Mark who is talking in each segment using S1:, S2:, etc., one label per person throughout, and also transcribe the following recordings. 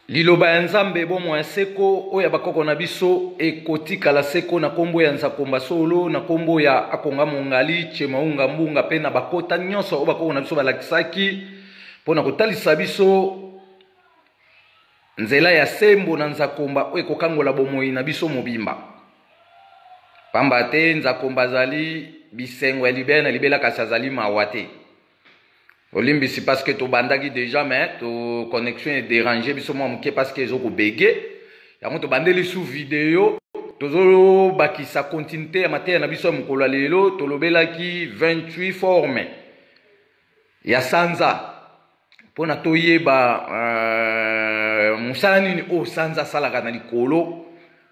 S1: Liloba ya Nzambe bomo ya seko oya bakoko na biso ekotikala seko na kombo ya Nzakomba Solo na kombo ya Akonga Mongali Chemaunga Mbunga pe na bakota nyonso oyo bakoko na biso balakisaki mpona kotalisa biso nzela ya sembo na Nzakomba oyo ekokangola bomoi na biso mobimba. Pamba te Nzakomba azali bisengo ya libela na libela kasi azali mawa te. Olimbisi parce que to bandaki déjà mais to connexion est dérangée biso mo moké parce que ezoko bégué yango to bandeli sous vidéo tozolo bakisa continuité ya mateya na biso mokolo lelo to lobelaki 28 forme ya sanza pona toyeba musala nini o sanza salaka na likolo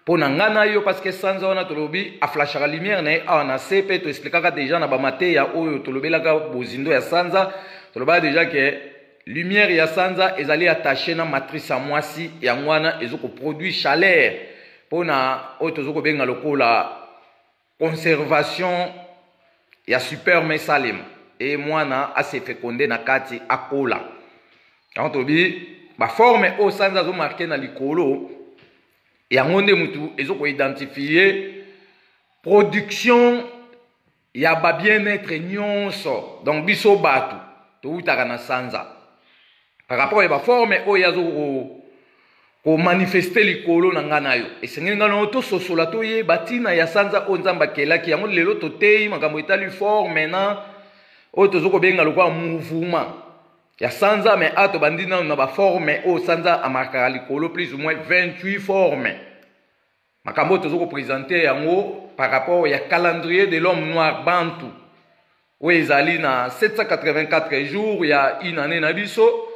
S1: pona ngana yo parce que sanza wana to lobi a flashaka lumière na na CP to expliquaka déjà na ba mateya oyo to lobelaka bozindo ya sanza. Tu le déjà que lumière ya sanza ezali attaché na matrice à mwasi ya ngwana ezoko produit chaleur pona oyo benga lokola conservation ya superme salem et mwana ase fécondé na kati akola. Quand tobi ba forme o sanza zo marqué na likolo ya ngonde mutu ezoko identifier production ya ba bien-être nyonso donc biso batu toutaka na sanza par rapport à la forme oyo yazo ko manifester likolo na ngana yo esengeli ngana to sosola to ye batina ya sanza o Nzamba kelaki yango lelo to tei makambo etali forme na o tozoko benga lokwa mouvement ya sanza mais ato bandina na ba forme o sanza amarka likolo plus ou moins 28 formes makambo tozoko présenter yango par rapport ya calendrier de l'homme noir bantu. Oui, ezali na 784 jours, il y a une année na biso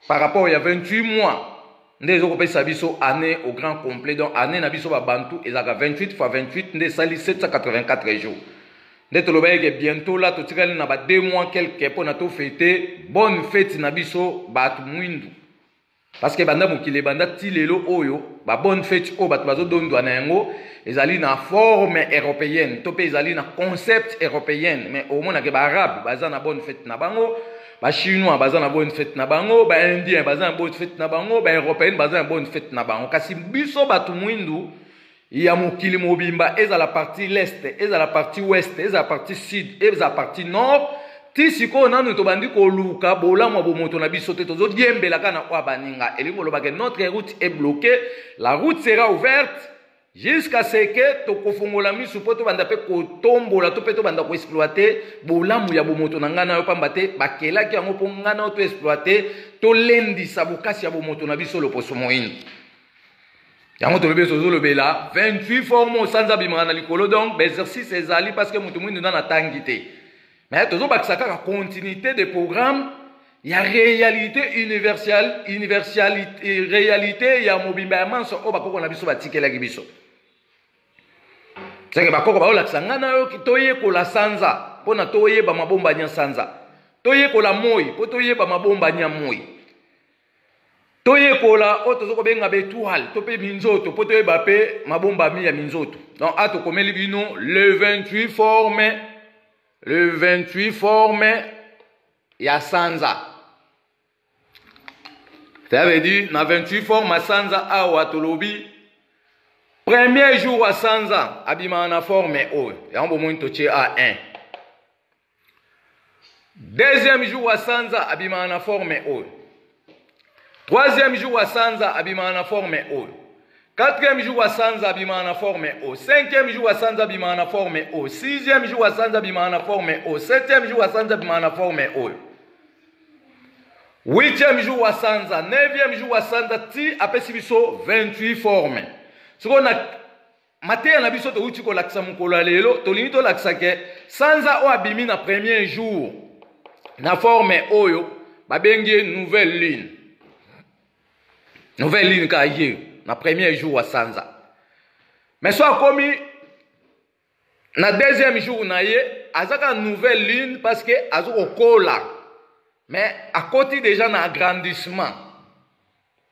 S1: par rapport il y a 28 mois. Ndé zo kopesa biso année au grand complet donc année na biso ba bantu ezaka 28 fois 28 ndé sali 784 jours. Ndé to lobaye que bientôt là to tikali na ba 2 mois quelque pour na to fêter bonne fête na biso batu mwindu. Parce que banda mokile banda tilelo oyo ba bonne fête o batu bazo dondwa na yango ezali na forme européenne to pe ezali na concept européenne mais au moins que ba arabe baza na bonne fête na bango ba chinois baza na bonne fête na bango ba indien baza na bonne fête na bango ba européen baza na bonne fête na bango kasi biso batu mwindu ya mokili mobimba eza la partie l'est eza la partie ouest eza la partie sud eza la partie nord ti siko nanu to bandi ko luka bolamwa bomoto na biso te tozo diembela kana kwa baninga elingo lobake notre route est bloquée la route sera ouverte jusqu'à ce que to kofongola misu poto banda pe ko tombola to pe to banda ko exploiter bolamu ya bomoto na ngana yo pamba te bakelaki yango po ngana to exploiter to lendisa bokasi ya bomoto na biso loposo moyini yango to lobeso zo lobela 28 formes sanza bimana na likolo donc exercice ezali parce que mutu mwindu na tangi te. Mais toujours la continuité des programmes, il y a réalité universalité, réalité, il y a mobimba manso o bakoko na biso batikela kibiso. C'est que bakoko ba olaksanga na yo kitoye ko la sanza, pona toye ba mabomba nya sanza. Toye ko la moi, po toye ba mabomba nya moi. Toye ko la oto zoko benga betual, tope minzoto, po toye ba pe mabomba mi ya minzoto. Donc ato komeli bino le 28 formes le 28 formes ya sanza. Ça veut dire, na 28 formes à sanza awa tolobi. Premier jour à sanza, abima na forme o. Yambo mwinto che A1. Deuxième jour à sanza, abima na forme o. Troisième jour à sanza, abima na forme o. Quatrième jour à sanza bimana forme O. Cinquième jour à sanza bimana forme O. Sixième jour à sanza bimana forme O. Septième jour à sanza bimana forme O. Huitième jour à sanza. Neuvième jour à sanza ti apesi biso 28 formes. Ce qu'on a maté na biso to uti ko laksa mukolo lelo to limito laksa ke sanza o abimi na premier jour na forme oyo babengi nouvelle lune. Nouvelle lune ka ye. Na premier jour à sanza. Mais soit commis na deuxième jour na ye azaka nouvelle lune parce que azoko kola. Mais à côté déjà na agrandissement.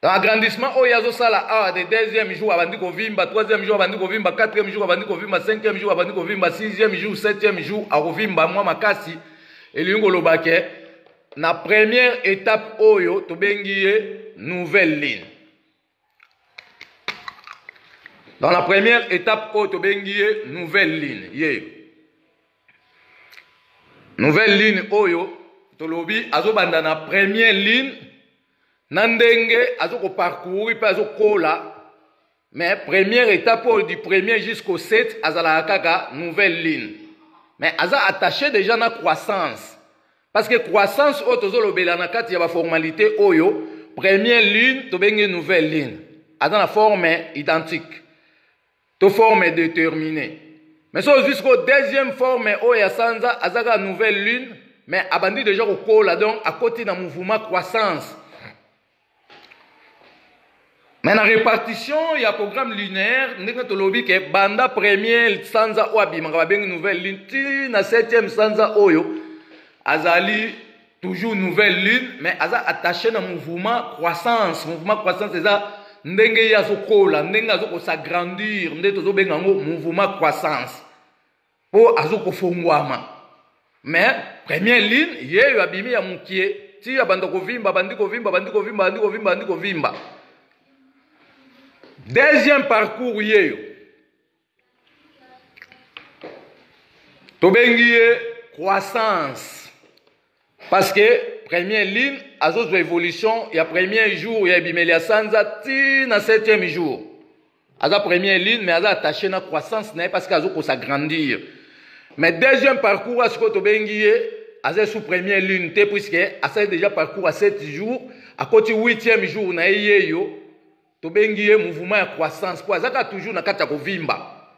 S1: Dans agrandissement oh yazo sala ah de deuxième jour abandi ko vimba, troisième jour abandi ko vimba, quatrième jour abandi ko vimba, cinquième jour abandi ko vimba, sixième jour, septième jour a vimba moi makasi elingo lobake na première étape oyo to bengiye nouvelle ligne. Dans la première étape, nouvelle ligne. Yeah. Nouvelle ligne, oyo, tolobi, azo banda na première ligne, nandenge, azo ko parcourir, pas azo kola. Mais première étape, du premier jusqu'au 7, azala kaka, nouvelle ligne. Mais aza attaché déjà na croissance. Parce que croissance, otozo lobela na kati ya formalité, oyo, première ligne, tobenge nouvelle ligne. Aza na forme identique. To forme déterminée. Mais so jusqu'au deuxième forme, oyo sanza, azaka nouvelle ligne, mais abandi déjà au kola, donc à côté d'un mouvement croissance. Mais la répartition, il y a un programme linéaire, nous avons dit que banda première sanza oabi, une nouvelle ligne, na septième sanza oyo, azali toujours nouvelle ligne, mais aza attaché dans mouvement croissance. Mouvement croissance, c'est ça, ndenge ya zokola, ndenge azoko s'agrandir, ndenge tozo bengango mouvement croissance. Po azoko fongwama. Mais première ligne, yeyo abimi ya mukie, ti abanda kovimba, bandi kovimba, bandi kovimba, bandi kovimba, bandi kovimba. Deuxième parcours, tobengiye croissance. Parce que première ligne, à d'autres évolutions, il y a premier jour, il y a bimelia sanza, ti na septième jour. À la première ligne, mais à la attaché na croissance, parce qu'à d'autres s'agrandir. Mais deuxième parcours, à ce que tobengiye, à la sous première ligne, puisque à ça déjà parcours à 7 jours, à côté 8e jour, na yeyo. Tobengiye mouvement de croissance. Pour azaka toujours na kata kovimba.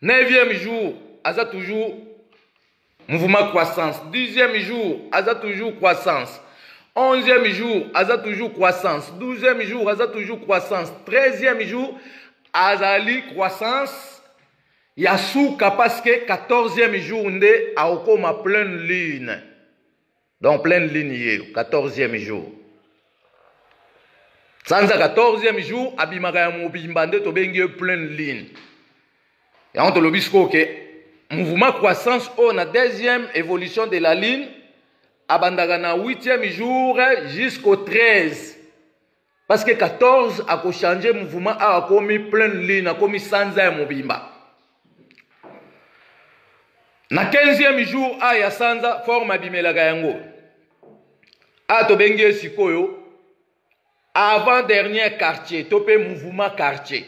S1: 9e jour, aza toujours mouvement de croissance. 10e jour, aza toujours croissance. 11e jour, aza toujours croissance. 12e jour, aza toujours croissance. 13e jour, azali croissance. Yasuka parce que 14e jour, nde aokoma pleine ligne. Donc pleine ligne, 14e jour. Sanza 14e jour, abimaka ya mobimba nde tobengi pleine ligne. Et on te le dit que mouvement croissance on a deuxième évolution de la ligne abandaka na 8e jour jusqu'au 13. Parce que 14 a changé mouvement a commis pleine ligne, a commis sanza ya mobimba. Na 15e jour a ya sanza forme abimelaka yango. A tobengi sikoyo avant dernier quartier, topé mouvement quartier.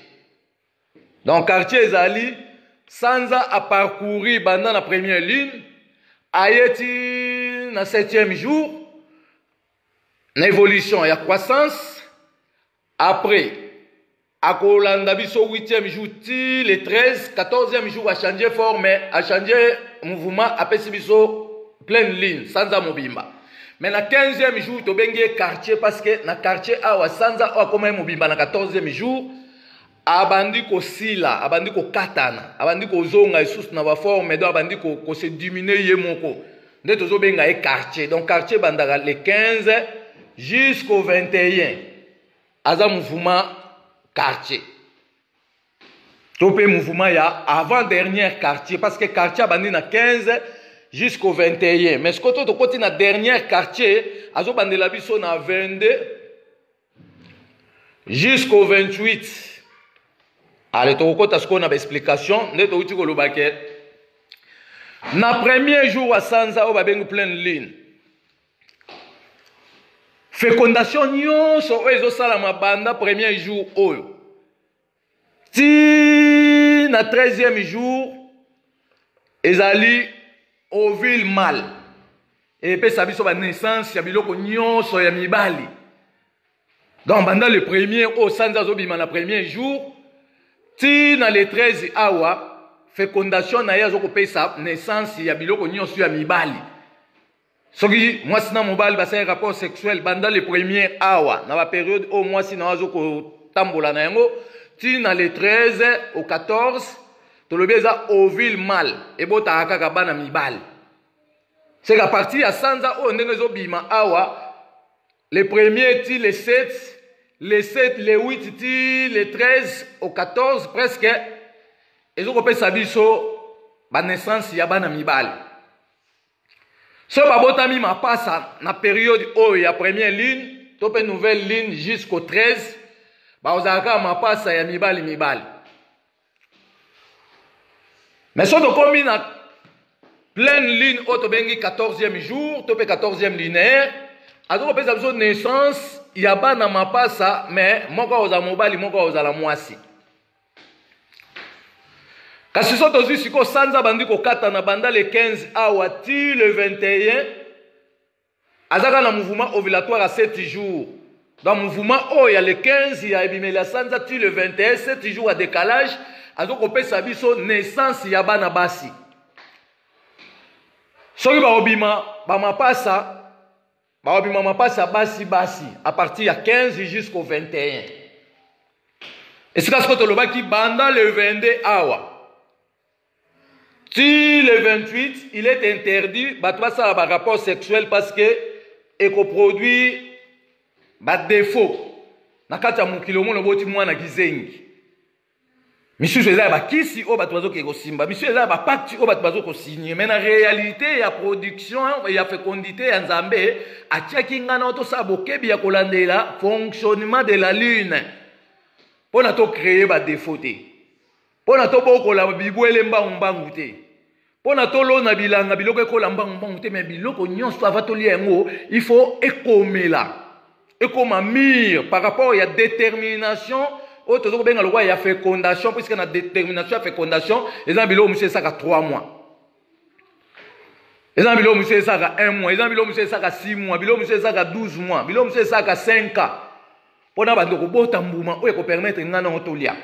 S1: Donc quartier ezali sanza a parcouru pendant la première ligne, ayeti na 7e jour, na évolution, il y a croissance. Après, à Kolanda biso 8e jour, le 13, 14e jour a changé forme, a changé mouvement, a pesi biso pleine ligne, sanza mobimba. Mais na 15e jour, tu bengi quartier parce que na quartier awa sanza awa koma mobimba na 14e jour, abandi ko sila, abandi ko katana, abandi ko zonga esus na ba forme do abandi ko se diminuer ye moko. Nde tozo benga e quartier. Donc quartier bandaka le 15 jusqu'au 21. Aza mouvement quartier. Topé mouvement ya avant dernier quartier parce que quartier abandi na 15 jusqu'au 21. Mais ce que tu as na dernier quartier, azo bandela biso na 22 jusqu'au 28. Allez, tu as ce qu'on a explication. Ne tu ko lobake. Na premier jour à sanza o babengu pleine ligne. Fécondation nyonso ezo sala mabanda premier jour oyo. Ti na 13e jour ezali ovule mâle. Et puis ça biso ba naissance ya biloko nyonso ya mibali. Donc pendant le premier au sanza zo bima na premier jour, ti na le 13 awa fécondation na ya zo ko pesa naissance ya biloko nyonso ya mibali. Soki mwasi na mobali basa rapport sexuel pendant le premier awa na ba période au mwasi na zo ko tambola na yango ti na le 13 au 14 to le beza ovule mâle et bota akaka bana mibali. C'est qu'à partir à sanza o ndenge zo bima awa le premier ti le 7 le 7 le 8 ti le 13 au 14 presque ezo ko pesa biso ba naissance ya bana mibali. So babotami mapasa na période o ya première ligne, tope nouvelle ligne jusqu'au 13, ba ozaka mapasa ya mibali mibali. Mais si on combine à pleine ligne, on bengi 14e jour, tu 14e linéaire, alors on peut avoir naissance, il y a pas na mapasa, mais mon gars aux amobali, mon gars aux alamoisi. Kasi soto zi siko sanza bandi ko kata na banda le 15 awati le 21 azaka na mouvement ovulatoire à 7 jours. Dans le mouvement oh il y a le 15 il y a ebimela sanza ti le 21 7 jours à décalage azoko pesa biso naissance ya bana basi. Soki ba obima ba mapasa basi basi à partir ya 15 jusqu'au 21. Et c'est ce que to lobaki banda le 22 awa. Si le 28, il est interdit, bah toi ça a un rapport sexuel parce que éco-produit bah défaut. Nakata mukilo no boti mwana kizengi. Monsieur Jésus ba kisi o ba tozo ke ko simba. Monsieur Jésus ba pacte o ba tozo ko signer. Mais en réalité ya production ya fécondité ya Nzambe a tchaki ngana to sa bokebi ya kolandela fonctionnement de la lune. Pona to créer ba défaut te. Pona to boko la bibwele mbangu te. Pona to lo na bilanga biloko ekola mbangu te mais biloko nyonso ava to liengo il faut ekomela. Ekomamir par rapport à détermination o to zo benga lo ya fécondation puisque na détermination ya fécondation ezan biloko monsieur saka 3 mois. Ezan biloko monsieur saka 1 mois, ezan biloko monsieur saka 6 mois, biloko monsieur saka 12 mois, biloko monsieur saka 5 ans. Pona ba ndoko bota mbuma o eko permettre ngana otolia.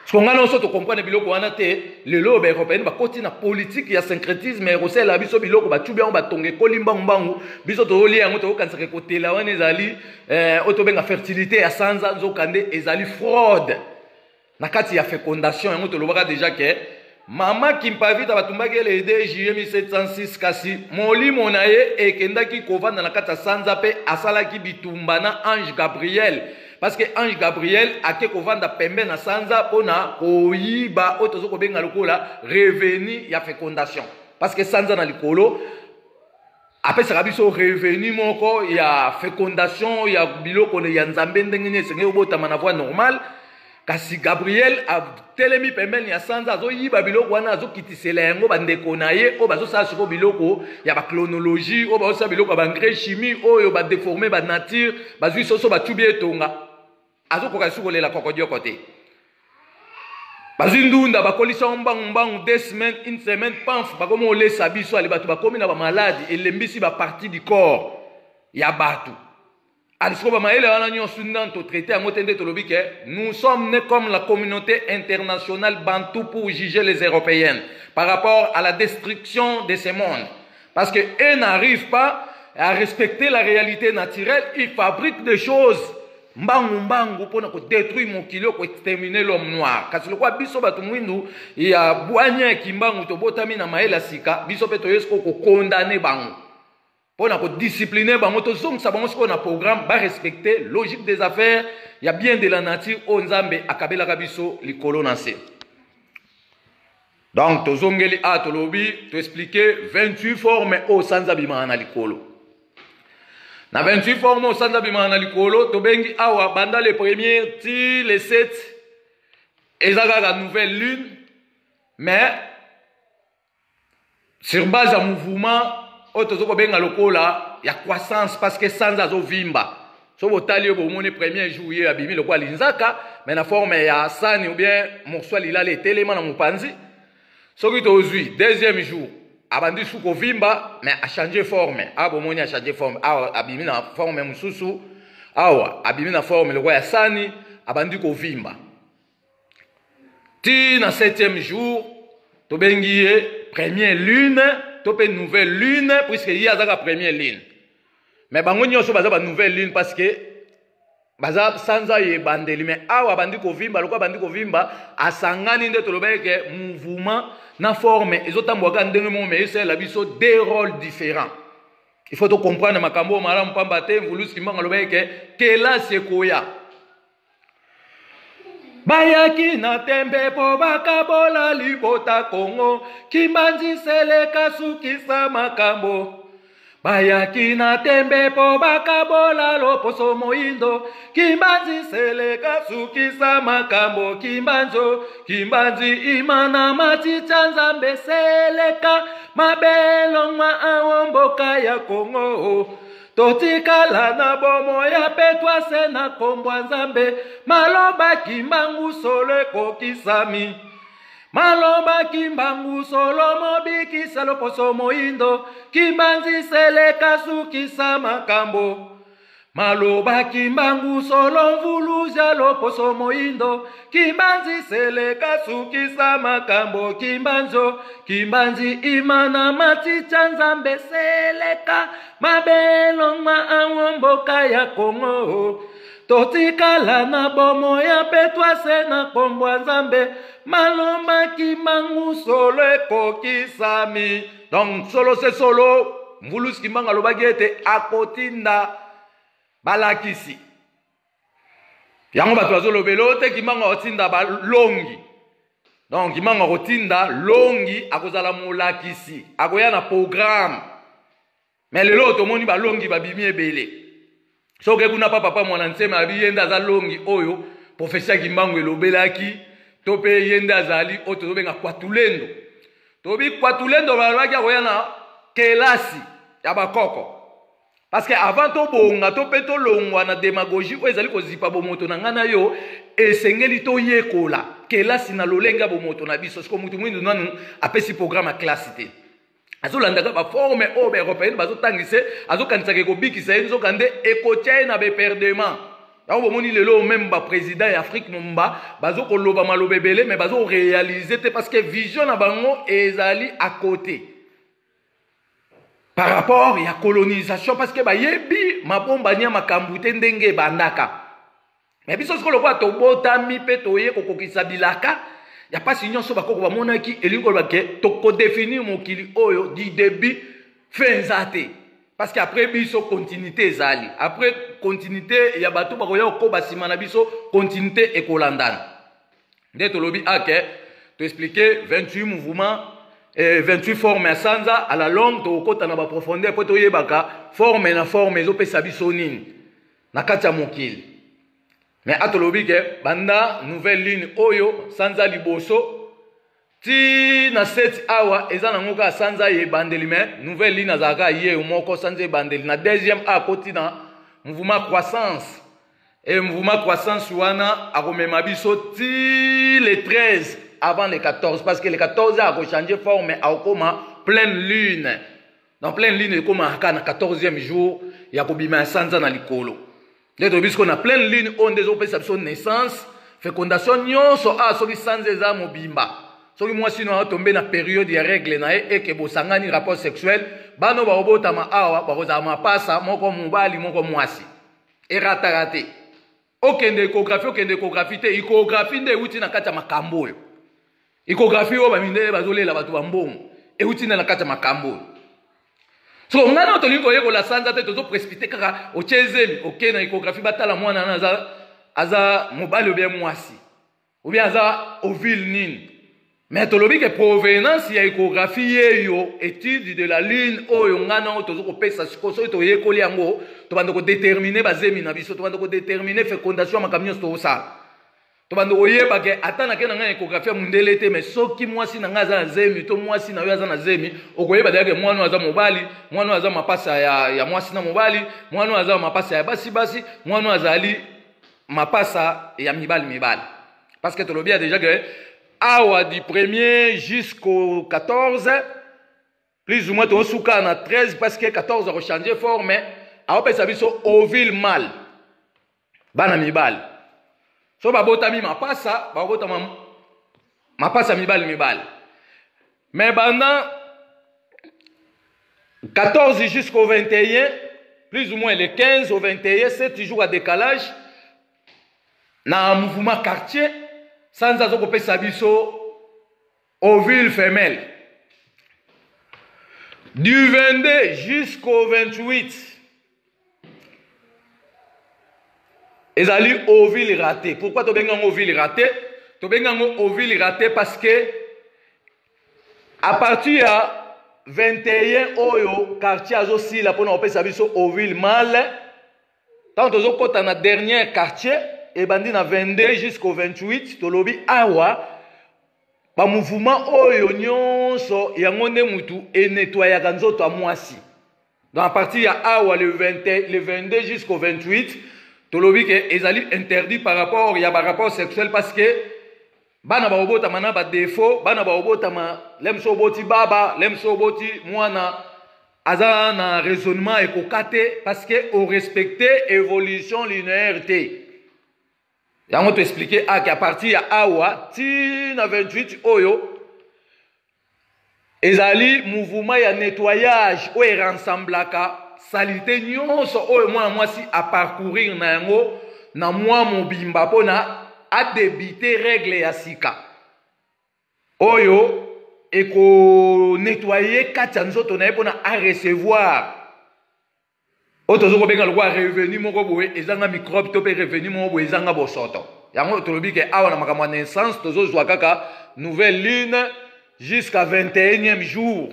S1: Ce qu'on a non seulement comprendre biloko wana te le lobe européen ba koti na politique ya syncrétisme mais rosela biso biloko ba tubia ba tonge kolimba mbangu biso to lia ngoto kansa ke kotela wana ezali otobenga fertilité ya sanza nzokande ezali fraude na kati ya fécondation ngoto lobaka déjà que mama Kimpavita batumbaki le 2 juillet 1706 kasi molimo na ye ekendaki kovanda na kati ya sanza pe asalaki bitumba na ange Gabriel. Parce que Ange Gabriel a ke kovanda pembe na sanza pona koyiba otozo ko benga lokola revenu ya fécondation. Parce que sanza na likolo après ça biso revenu moko ya fécondation ya biloko ya Nzambe ndenge ne senge obota na voie normale. Kasi Gabriel a telemi pembe ya sanza azo yiba biloko wana azo kitisela yango bandeko na ye o bazo sa siko biloko ya ba chronologie o bazo sa biloko ba engrais chimie oyo ba déformer ba nature bazui soso ba tubie tonga. Azo koka suko lela kokodio côté. Bazindunda bakolisa mbangu 2 semaines, 1 semaine, pamf bakomo le sabiso ali batu bakomi na ba maladie et lembisi ba partie du corps ya batu. Alisiko ba maele wana nyonso ndanto traité en motende tolobi que nous sommes nés comme la communauté internationale bantou pour juger les Européens par rapport à la destruction de ce monde. Parce que eux n'arrivent pas à respecter la réalité naturelle, ils fabriquent des choses mbangu pona ko détruire mon kilo ko exterminer l'homme noir kasi lokwa biso batu mwindu ya bwanya kimbangu to botami na maela sika biso pe to yesko ko condamner bangu pona ko discipliner bangu to zongsa bangu siko na programme ba respecter logique des affaires ya bien de la nature o Nzambe akabela ka biso likolo na se. Donc to zongeli a to lobi to expliquer 28 formes o sanza bimana likolo. Na 28 formes au sanza bimana likolo to bengi awa banda le premier ti le 7 ezaka la nouvelle lune mais sur base à mouvement otozo ko benga lokola ya croissance parce que sanza zo vimba so botali bo moni premier juillet abimi lokwa linzaka mais na forme ya sani ou bien morceau lila le telema na mupanzi soki to ozui deuxième jour abandi suko vimba mais a changé forme abo moni a changé forme awa abimi na forme mususu awa abimi na forme le ya sani abandi ko vimba ti na 7e jour to bengi première lune to pe nouvelle lune puisque il y a la première lune mais bango nyonso baza ba nouvelle lune parce que baza sanza ye bandeli mais awa bandi ko vimba lokwa bandi ko vimba asangani nde to lobeke mouvement na forme ezotambwaka ndenge mo mais c'est la biso deux rôles différents. Il faut to comprendre makambo malamu pamba te mvulusi mbanga lobeke kela sekoya bayaki na tembe po bakabola libota Kongo kimbanzi seleka sukisa makambo bayaki na tembe po bakabola loposo moindo kimbanzi seleka sukisa makambo kimbanzi imana machicha nzambe seleka mabelongwa awomboka ya Kongo totikala na bomo ya petwa se na kombwa nzambe maloba kimbangu solo kokisami maloba kimbangu solo mobikisa loposo moindo kimbanzi seleka sukisa makambo maloba kimbangu solo mvuluza loposo moindo kimbanzi seleka sukisa makambo kimbanzi imana machicha nzambe seleka mabelongwa awomboka ya Kongo totikala na bomo ya petwa se na kombwa nzambe malomba kimbangu solo ekokisami. Donc solo c'est solo mvulusi kimbangu alobaki ete akotinda balakisi yango bato bazolobela te kimbangu akotinda balongi. Donc kimbangu akotinda longi akozala molakisi akoya na programme. Mais lelo tomoni balongi babimi ebele soki kuna papa mwana nsema abi yenda aza longi oyo professeur kimbangu elobelaki to pe yenda azali oyo tozobenga kwatulendo tobi kwatulendo balobaki akoya na kelasi ya bakoko. Parce que avant to bonga to pe to longwa na démagogie oyo ezali kozipa bomoto na ngana yo esengeli to yekola kelasi na lolenga bomoto na biso siko mutu mwindu nanu apesi programme ya classe te azolandaka baforme oyo baeuropéenne bazotangise azokanisaka ekobikisa ye nzokande ekotia ye na beperdement. yango bomoni lelo même baprésident ya Afrique momba bazokoloba maloba ebele mais bazoréalize te parce que vision na bango ezali à côté par rapport ya colonisation parce que bayebi mabomba nia makambu te ndenge ebandaka. Mais biso sikoyo lokola tobotami mpe toye kokokisa bilaka ya pasi nyonso bakoko bamonaki elingi koloba ke tokodéfinir mokili oyo du début fin nza te parce que après biso continuité ezali après continuité ya bato bakoya kokoba nsima na biso continuité ekolandana nde tolobi ake toexplike 28 mouvement 28 formes ya sanza à la longue tokokota na baprofondeur mpo toyebaka forme na forme ezopesa biso nini na kati ya mokili. Mais atolobi ke banda nouvelle ligne oyo sanza liboso ti na 7 awa eza nango kaka sanza ebandeli mais nouvelle ligne azalaka ye moko sanza ebandeli na deuxième a koti na mouvement croissance et mouvement croissance wana akomema biso ti le 13 avant le 14 parce que le 14 akochanger forme akoma pleine lune. Dans pleine lune ekoma aka na 14e jour ya kobima sanza na likolo. Nde tobisiko na pleine lune onde ezopesa biso naissance fécondation nyonso soki sanza eza mobimba soki mwasi no atombe na période ya règle na ye eke bosangani rapport sexuel bano baobotama awa bakozala mapasa moko mobali moko mwasi erataka te okende échographie te échographie nde euti na kati ya makambo oyo échographie oyo bamindele bazolela bato bambongo euti na kati ya makambo oyo. So ngana tolingi koyekola sanza te tozoprespite kaka ochezemi oke na échographie batala mwana na aza mobali obien mwasi obien aza ovile nini. Mais tolobi ke provenance ya échographie yeyo étude de la ligne oyo ngana tozokopesa siko soki toyekoli yango tobanda kodétermine bazemi na biso tobanda kodétermine fécondation ya makambo nyonso tozosala tobanda koyeba ke ata nake na ngai échographie ya mundele te mais soki mwasi na ngai aza na zemi to mwasi na yo aza na zemi okoyeba deke mwana aza mobali mwana aza mapasa ya mwasi na mobali mwana aza mapasa ya basi mwana azali mapasa ya mibali parce que tolobi ya déjà que awa du 1er jusqu'au 14 plus ou moins tosuka na 13 parce que 14 a changé forme aopesa biso ovile mâle bana mibali so babotami mapasa babotama mapasa mibali mais pendant 14 jusqu'au 21 plus ou moins le 15 au 21 7 jours à décalage na mouvement quartier sans azokopesa biso ovule femelle du 22 jusqu'au 28 ezali ovule raté. Pourquoi tobenga ovule raté? Tobenga ovule raté parce que à partir 21 oyo quartier azosila mpona kopesa biso Oville Male. Tant tozokota na dernier quartier ebandi na 22 jusqu'au 28 tolobi awa ba mouvement oyo nyonso yango nde mutu enetoyaka nzoto ya mwasi. Donc à partir ya awa le 22 jusqu'au 28 tolobi ke ezali interdit par rapport ya ba rapport sexuel parce que bana ba obota mana ba défaut bana ba obota ma lemso oboti baba lemso oboti mwana aza na raisonnement ekokate parce que au respecter évolution linéaire te. Yango te expliquer à partir ya awa ti na 28 oyo ezali mouvement ya nettoyage oyo rassemblaka salité nyonso oyo mwana mwasi a parcourir na yango na mwa mobimba pona a débiter règle ya sika oyo eko nettoyer kati ya nzoto na ye pona a recevoir oyo tozoko benga lokwa revenu moko boye ezanga microbe to pe revenu moko boye ezanga bosoto yango tolobi ke awa na makambo ya naissance tozozwa kaka nouvelle lune jusqu'à 21e jour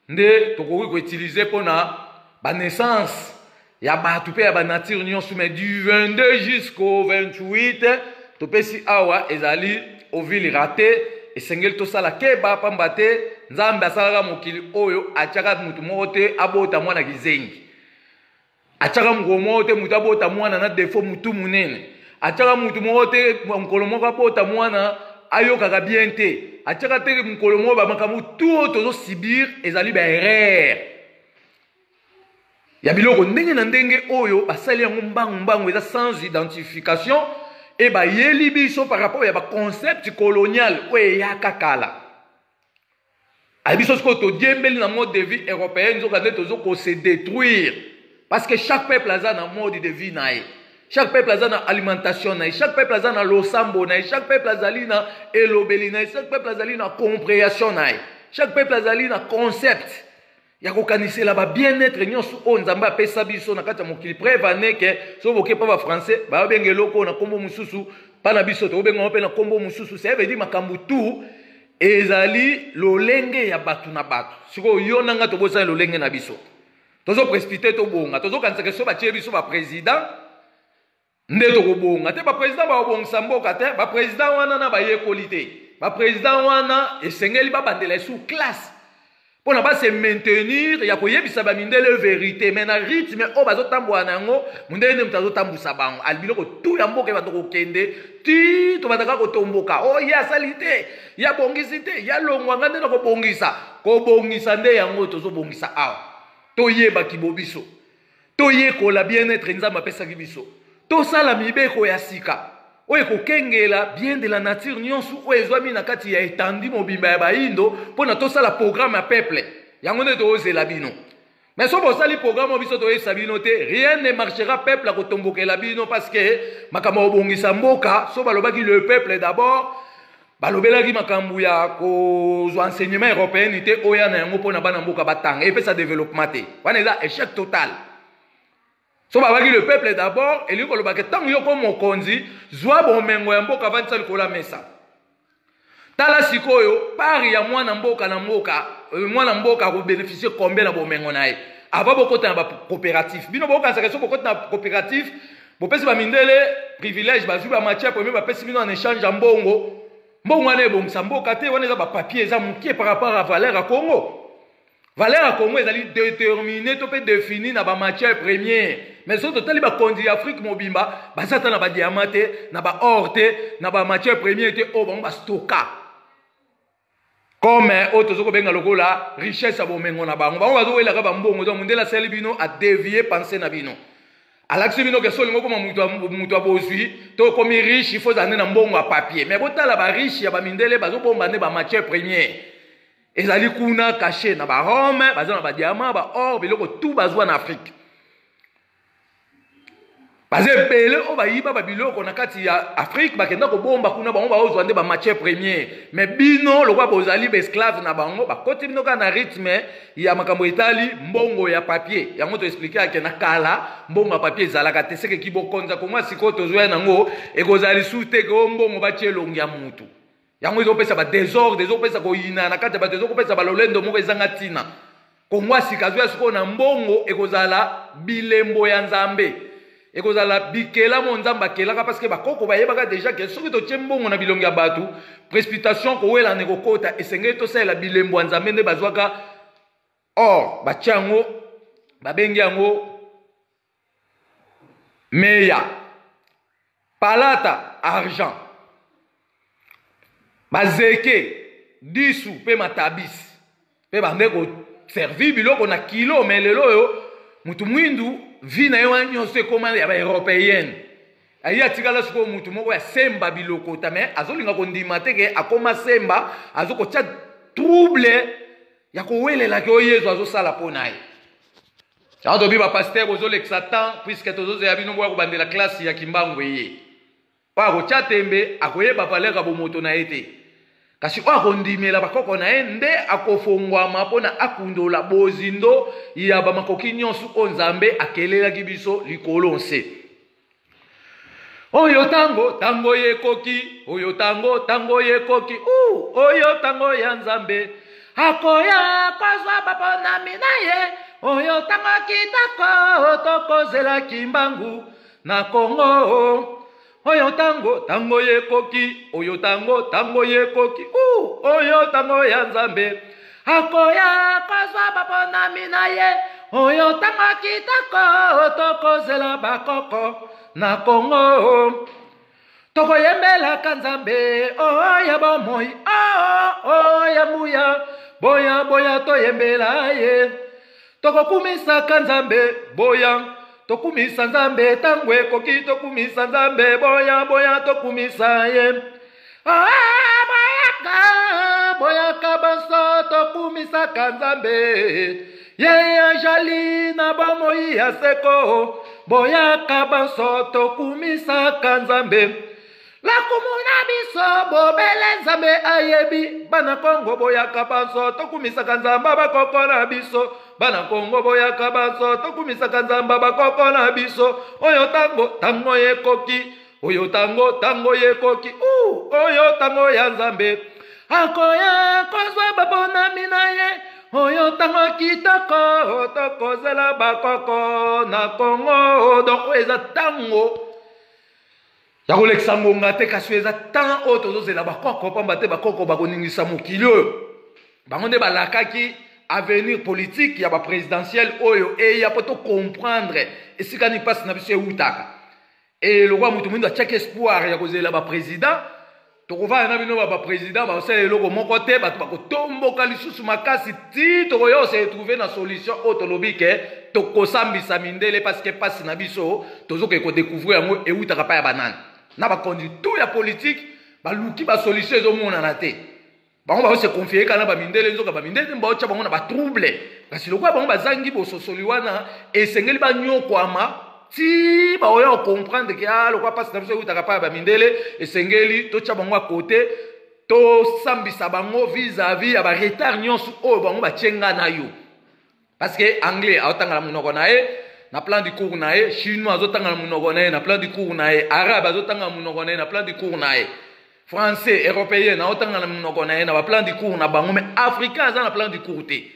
S1: nde tokoki koutiliser pona ba naissance ya bato pe ya ba nature nyonso mais du 22 jusqu'au 28 topesi awa ezali Oville raté esengeli tosala keba pamba te nzambe asalaka mokili oyo atiaka mutu moko te abota mwana kizengi atiaka mokolo moko te mutu abota mwana na defo mutu munene atiaka mutu moko te mokolo moko abota mwana ayokaka bien te atiaka te mokolo moko bamakambo tu oyo tozosibir ezali baerreur ya biloko ndenge na ndenge oyo basali yango mbangu eza sans identification et bayeli biso par rapport ya ba concept colonial oyo eyaka kala abiso siko todiembeli na mode de vie européenne nzoka nde tozoko se détruire parce que chaque peuple aza na mode de vie na ye chaque peuple aza na alimentation na ye chaque peuple aza na losambo na ye chaque peuple azali na elobeli na ye chaque peuple azali na compréhension na ye chaque peuple azali na concept ya kokanisela ba bien-être nyonso oyo nzambe apesa biso na kati ya mokili prevane ke so boke pa ba français babenga eloko na kombo mususu pa na biso tobenga mpe na kombo mususu ça veut dire makambo tu ezali lolenge ya batu na batu siko yo nanga tobosala lolenge na biso tozo précipiter to bonga tozo kanisaka so batie biso ba président nde to kobonga te ba président ba obongisa mboka te ba président wana na ba yekoli te ba président wana esengeli ba bandela sous classe pour ne pas se maintenir ya koyebisa ba mindele vérité mais na rythme o bazotambola nango mundele ne mutazotambusa bango albiloko tout ya mboka ba ndoko kende ti to bataka kotomboka o ya salite ya bongisi te ya longwa ngande na kobongisa nde yango tozobongisa awa to yeba kibobiso to yekola bien-être nzamba pesa kibiso to sala mibeko ya sika oyo kokengela bien de la nature nyonso oyo ezwami na kati ya etandi mobimba ya baindo mpona tosala programme ya peuple yango nde toozela bino mais so bosali programme biso toyebisa bino te rien ne marchera peuple akotombokela bino parce que makambo obongisa mboka so balobaki le peuple d'abord balobelaki makambo ya kozwa enseignement européen te oyo na yango mpona bana mboka batanga epesa développement te wana eza échec total. So babaki le peuple d'abord et lui kolobaki tango yoko mokonzi zwa bomengo ya mboka vandisa likola mesa tala sikoyo pari ya mwana mboka na mboka ko bénéficier combien na bomengo na ye ava bokota na ba coopérative bino bokanisa so bokota na coopérative bopesi ba mindele privilège bazwi ba matière premier bapesi bino en échange ya mbongo wana ebongisa mboka te wana eza ba papier eza mukie par rapport à valeur à Congo. Valeur à Congo est déterminée, tu peux définir dans la matière première. Mais si tu as conduit Afrique mobimba, ça tu as diamant, na ba or, na ba matière première, tu as stocker. Comme autres benga lokola richesse abo mengo na bango. Ba wazo wela ka mbongo donc ndela seli bino a dévier penser na bino. Alaxi bino ke soli ngoko mutu abozwi to comme riche il faut amener na mbongo a papier. Mais botala ba riche ya ba mindele bazo bomba ne ba matière première. Ezali kuna caché na ba Rome, baza na ba diamant, ba or, biloko tout bazwa na Afrique. Baze pele o ba yiba ba biloko na kati ya Afrique bakenda ko bomba kuna bango ba ozwa nde ba matière première. Mais bino lokwa bozali ba esclave na bango ba koti bino ka na rythme ya makambo etali mbongo ya papier. Yango to expliquer ake na kala mbongo ya papier ezalaka te seke kibokonza ko mwa siko to zwa nango ekozali sute ko mbongo ba tielongi ya mutu. Yango ezopesa ba désordre ezopesa ko yina na kati ba ezopesa ba lolendo moko ezanga tina Kongwa sikazwa siko na mbongo ekozala bilembo ya nzambe. Ekozala bikela mo nzamba kelaka parce que bakoko bayebaka déjà que soki to mbongo na bilongi ya batu, précipitation ko wela neko kota esengeli to sala bilembo ya nzambe nde bazwaka or bachango babengi yango meya palata argent bazeke disu pe matabisi pe bande ko servi biloko na kilo melelo yo mutu mwindu vi na yo nyonso ekoma ya ba européenne ayi atikala siko mutu moko ya semba biloko tame azolinga kondima te ke akoma semba azoko tia trouble ya kowelela ke oyezo azosala po na ye Chado biba pasteur ozolekisa temps puisque tozoze ya bino bwa kobandela classe ya kimbangu ye. Pa ko chatembe akoyeba paleka bomoto na ete. Kasi kwa kondimela bakoko na ende akofongwama pona akundola bozindo ya ba makoki nyonso onzambe akelela kibiso likolo nse. Oyo tango ye koki, oyo tango ye koki, oyo tango ya nzambe. Akoya kozwa babona minaye, oyo tango kitako tokozela kimbangu na Kongo. Oyo tango ye koki, oyo tango ye koki, oyo tango ya nzambe. Akoya kozwa babona minaye, oyo tango kitako tokozela bakoko na Kongo. Toko yembela kanzambe, ya bomoi, ya muya, boya to yembela ye. Toko kumisa kanzambe, boya, to kumisa nzambe, tangwe koki to kumisa nzambe, boya to kumisa ye. Boya kabanso to kumisa kanzambe, ye jali na bomoi ya seko, boya kabanso to kumisa kanzambe. La kumuna biso bobele nzambe ayebi bana Kongo boya kabanso tokumisa kanzamba bakoko na biso bana Kongo boya kabanso tokumisa kanzamba bakoko na biso oyo tango ye koki oyo tango ye koki oyo tango ya nzambe akoya kozwa babona minaye oyo tango kitoko tokozela bakoko na Kongo donc eza tango ya kolekisa ngonga te kasi eza tant oyo tozozela bakoko pamba te bakoko bakoningisa mokili oyo bango nde balakaki avenir politique ya baprésidentielle oyo eya po tocomprendre esika ni mpasi na biso eutaka e lokwa moto moindo atiaki espoir ya kozela baprésident tokovaya na bino baprésident bakosala eloko moko te bato bakotomboka lisusu makasi ti tokoya ose retrouve na solution oyo tolobi ke tokosambisa mindele parce que mpasi na biso tozoke kodécouvrir yango eutaka pa ya banani na bakondi tout ya politique baluki basolution ezomonana te bango bakose confie kana bamindele nzoka bamindele baotya bango na batrouble kasi lokwa bango bazangi bososoli wana esengeli banyokwama ti baoya comprendre ke lokwa mpasi na biso eutaka pa ya bamindele esengeli totya bango à côté tosambisa bango vis-à-vis ya baretard nyonso oyo bango batyenga na yo parce que anglais aotangala monoko na ye na plan du cours na ye chinois azotanga na monoko na ye na plan du cours na ye arabe azotanga na monoko na ye na plan du cours na ye français européen aotanga na monoko na ye na plan du cours na bango mais africain aza na plan du cours te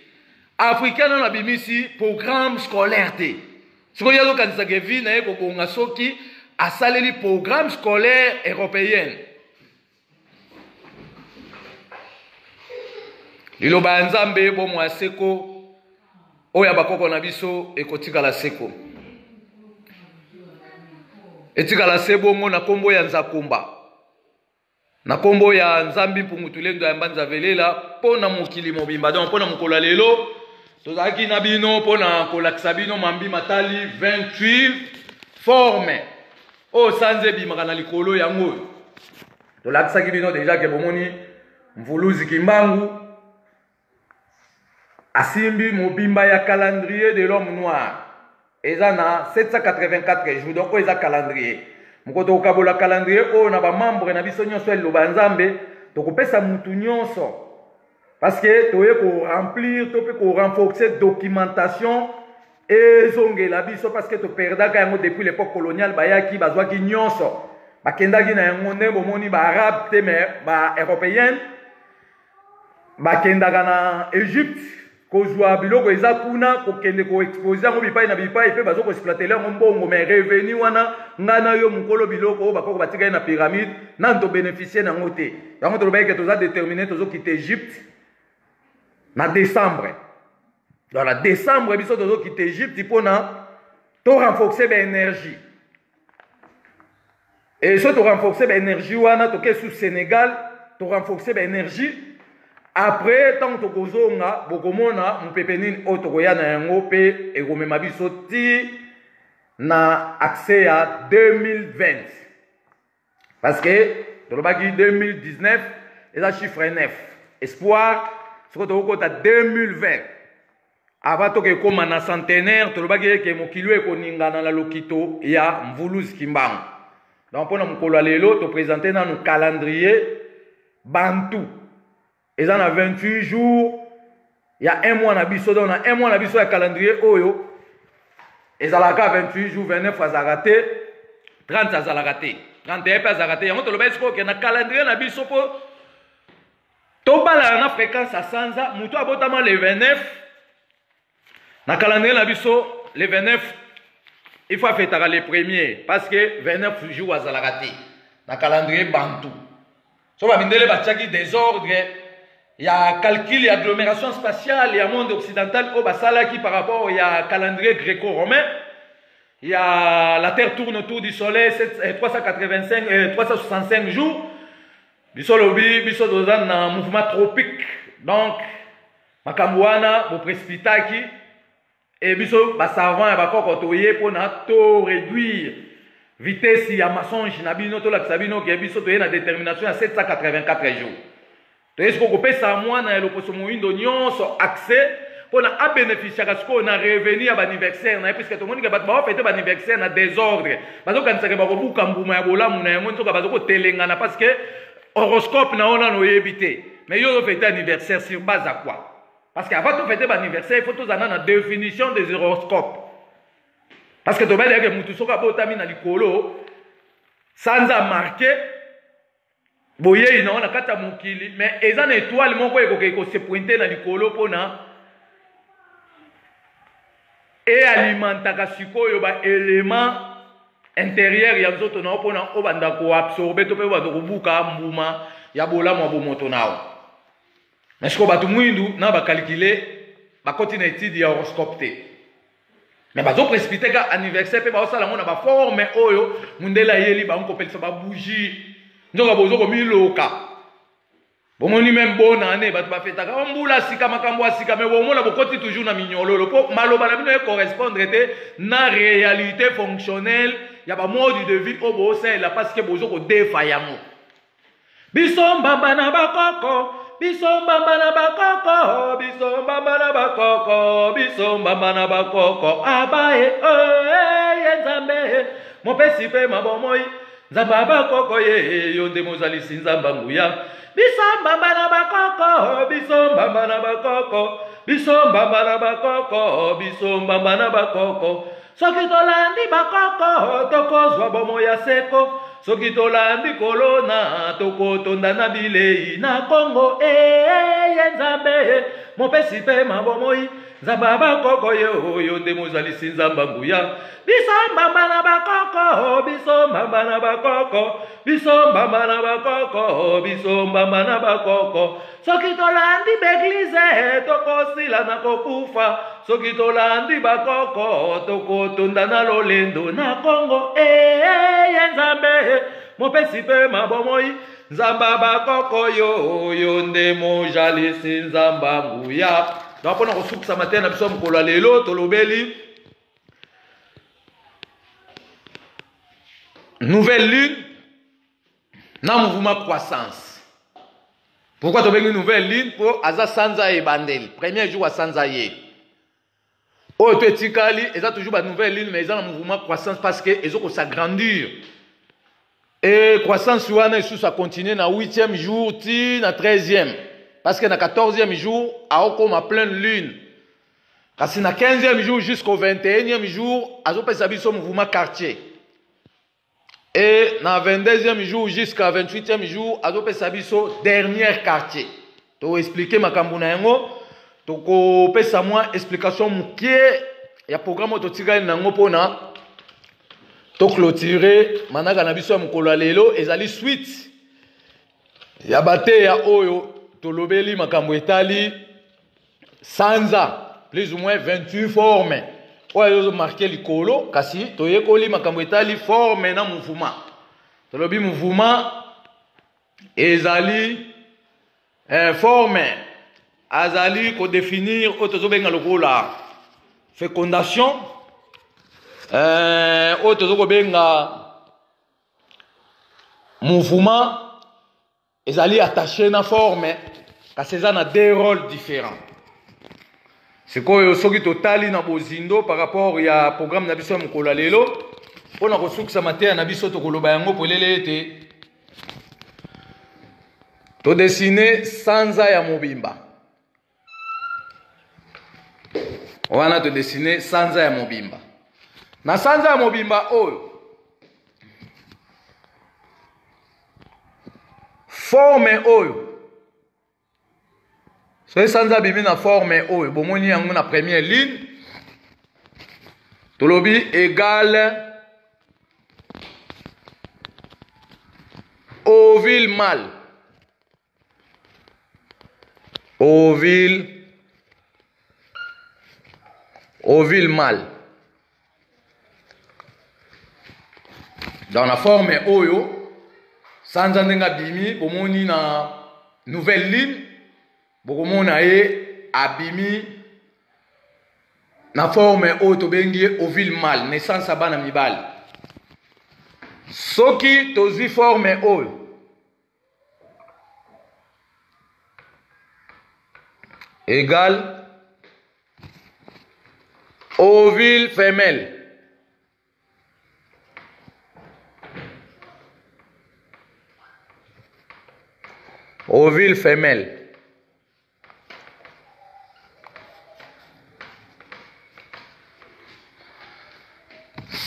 S1: africain na bimisi programme scolaire te sikoyo azokanisa ke vi na ye kokonga soki asaleli programme scolaire européenne liloba ya nzambe bomwa seko oya bakoko na biso ekotikala seko etikala se bongo na kombo ya nzakumba na kombo ya nzambi mpungutulendo ya mbanza velela pona mokili mobimba donc pona mokolo lelo tozalaki na bino pona kolakisa bino mambi matali 28 forme o sanze bimaka na likolo yango tolakisaki bino deja ke bomoni mvuluzi kimbangu asimbi mobimba ya calendrier de l'homme noir eza na 784 jours donc eza calendrier mokoto kokabola calendrier oyo na bamembre na biso nyonso eloba nzambe tokopesa mutu nyonso parce que toye koremplir to mpe korenforcer documentation ezongela biso parce que toperdaka yango depuis l'époque coloniale bayaki bazwaki nyonso bakendaki na yango nde bomoni baarabe te mais baeuropéenne bakendaka na Égypte kozwa biloko eza kuna kokende koexpose yango bipai na bipai mpe bazo koexploitele yango mbongo mais revenu wana nga na yo mokolo biloko oyo bakoko batika ye na pyramide nani tobénéficie nango te yango tolobaki ke toza déterminé tozokita Égypte na décembre voilà décembre biso tozokita Égypte mpona torenforce baénergie et so torenforce baénergie wana toke sous Sénégal torenforce baénergie après tant tokozonga bokomona mopepe nini oyo tokoya na yango mpe ekomema biso ti na accès à 2020 parce que tolobaki 2019 eza chiffre 9 espoir soko tokokota 2020 avant tokekoma na centenaire tolobaki eke mokili oyo ekoningana na lokito ya mvuluzi kimbangu donc mpona mokolo ya lelo toprésente nanu calendrier bantu eza na 28 jours ya un mois na biso donc na un mois na biso ya calendrier oyo ezalaka 28 jours 29 azalaka te 30 azalaka te 31 mpe azalaka te yango toloba esiko oke na calendrier na biso mpo tobalana na fréquence ya sanza moto abotama le 29 na calendrier na biso le 29 il faut afetaka le premier parce que 29 jours azalaka te na calendrier bantu so babindele batiaki désordre ya calcul ya agglomération spatiale ya monde occidental oyo basalaki par rapport ya calendrier gréco-romain ya la terre tourne autour du soleil 365 jours biso lobi biso toza na mouvement tropique donc makambo wana boprécipitaki et biso basavant ya bakoko toye mpona to réduire vitesse ya masonge na bino tolakisa bino ke biso toye na détermination ya 784 jours toye sikoyo kopesa mwana ya loposo moyindo nyonso accès mpona abénéficiaka sikoyo na revenu ya baaniversaire na ye puiske tomonike bato baofete baaniversaire na désordre bazokanisaka bakobuka mbuma ya bolamu na yango nzoka bazokotelengana parce que horoscope na yo nano oyebi te mais yo ozofete anniversaire sur base à quoi parce que avant tofete baaniversaire il faut tozala na définition des horoscopes parce que tobeleke mutu soki abotami na likolo sanza marqué boyei na wana kati ya mokili mais eza na étoile moko ekokei kosepointe na likolo mpona ealimentaka sikoyo baélément intérieur ya nzoto na yo mpona obanda koabsorbe to mpe obanda kobuka mbuma ya bolamu ya bomoto na yo mais sikoyo bato mwindu na bakalkule bakoti na étude ya horoscope te mais bazoprécipite ka anniversaire mpe baosala yango na baforme oyo mundele ayeli bankopelisa babougie nzoka bozokomiloka bomoni meme bonane bato bafetaka mbula sika makambo ya sika mais bomona bokoti toujours na minyololo mpo maloba na bino ecorrespondre te na réalité fonctionnelle ya bamode de vie oyo boosalela parce que bozokodefa yango biso mbamba na bakoko biso mbamba na bakoko biso mbamba na bakoko biso mbamba na bakoko abaye ye nzambe mopesi mpe mabomoi nzambe abakoko ye yo nde mozalisi nzamba nguya biso mbamba na bakoko biso mbamba na bakoko biso mbamba na bakoko biso mbamba na bakoko soki tolandi bakoko tokozwa bomoi ya seko soki tolandi kolona tokotonda na bilei na kongo ye nzambe mopesi mpe mabomoi nzambe bakoko ye oyo nde mozalisi nzamba nguya biso mbamba na bakoko biso mbamba na bakoko biso mbamba na bakoko biso mbamba na bakoko soki tolandi beglize tokosila na kokufa soki tolandi bakoko tokotonda na lolendo na kongo ye nzambe mopesi mpe mabomoi nzamba bakoko yo nde mojalisi nzamba nguya donc mpona kosukisa matene na biso mokolo ya lelo tolobeli nouvelle lune na mouvement croissance. Pourquoi tu as une nouvelle lune? Pour aza sanza et bandel premier jour à sanza ye oh tu es tikali et ça toujours une nouvelle lune mais ils ont un mouvement croissance parce que ils ont s'agrandir et croissance wana et ça continue na 8e jour ti na 13e parce que na 14e jour a comme à pleine lune parce que na 15e jour jusqu'au 21e jour azo pesa biso mouvement quartier et na 22e jour jusqu'à 28e jour azo pesa biso dernier quartier to expliquer makambo na yango toko pesa moi explication mukie ya programme totika nango pona to clôturer manaka na biso ya mokolo ya lelo ezali suite ya bate ya oyo tolobeli makambo etali sanza plus ou moins 28 formes oyo marqué likolo kasi toyekoli makambo etali forme na mouvement tolobi mouvement ezali forme azali ko définir oyo tozobenga lokola fécondation oyo tozokobenga mouvement ezali attaché na forme kasi eza na deux rôles différents. Sikoyo soki totali na bozindo par rapport ya programme na biso ya mokolo ya lelo mpona kosukisa mateya na biso tokoloba yango polele ete todesine sanza ya mobimba wana todesine sanza ya mobimba na sanza ya mobimba oyo forme oyo soki sanza bimi na forme oyo bomoni yango na première ligne tolobi égale ovule mâle ovule mâle dans la forme oyo sanza ndenga bimi bomoni na nouvelle ligne bokomona ye abimi na forme oyo tobengi ovule mâle naissance ya bana mibali soki tozwi forme oyo égale ovule femelle ovule femelle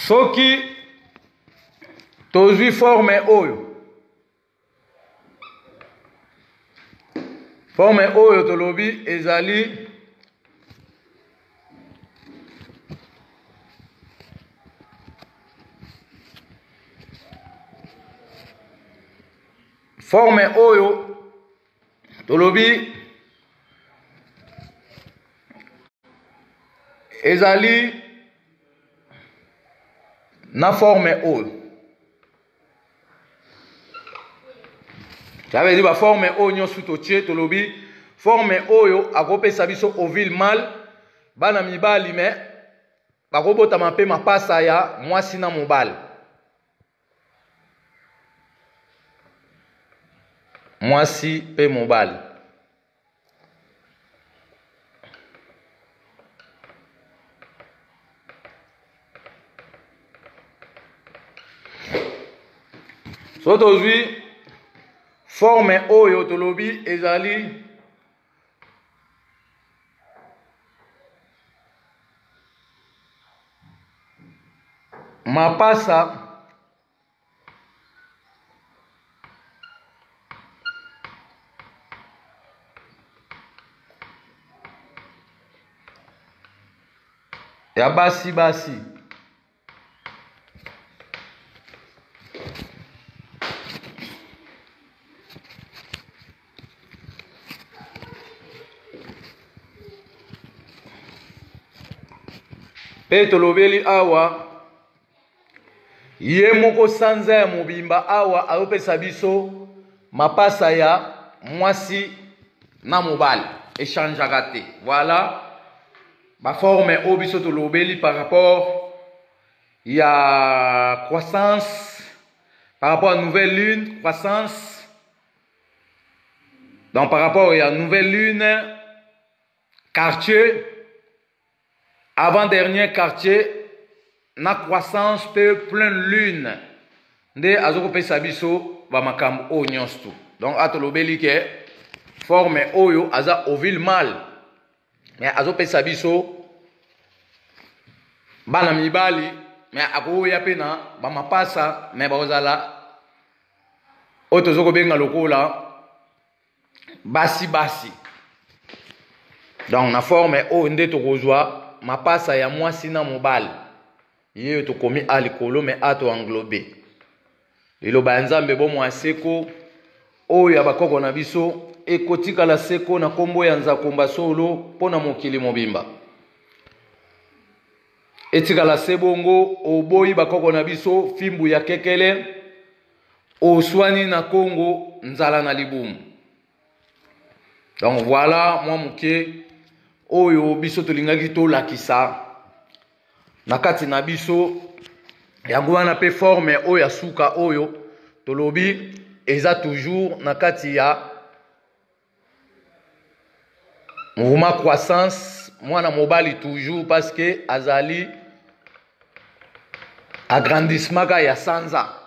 S1: soki tozwi forme oyo tolobi ezali forme oyo tolobi ezali na forme oyo ça veut dire ba forme oyo nyonso totie tolobi forme oyo akopesa biso ovule mâle bana mibali me bakobotama mpe mapasa ya mwasi na mobali mwasi mpe mobali so tozwi forme oyo tolobi ezali mapasa ya basi pe tolobeli awa ye moko sanza ya mobimba awa ayopesa biso mapasa ya mwasi na mobali echangeaka te voilà baforme oyo biso tolobeli par rapport ya croissance par rapport à nouvelle lune croissance donc par rapport à nouvelle lune quartier avant-dernier quartier na croissance pe pleine lune nde azokopesa biso bamakambo oyo nyonso tu donc atolobeli ke forme oyo aza ovule mâle mais azopesa biso bana mibali mais akoya pe na bamapasa mais bakozala oyo tozokobenga lokola basi Donc na forme o nde tokozwa mapasa ya mwasi na mobali ye tokomi a likolo me ato englobe liloba ya nzambe bomo aseko oyo ya bakoko na biso ekotikala seko na kombo ya nzakomba solo mpona mokili mobimba etikala se bongo oboyi bakoko na biso fimbu ya kekele oswani na Kongo nzala na libumu. Donc voilà mwa muke oyo biso tolingaki tolakisa na kati na biso yango wana pe forme oyo ya suka oyo tolobi eza toujours na kati ya mouvement croissance mwana mobali toujours parce que azali agrandissement ka ya sanza.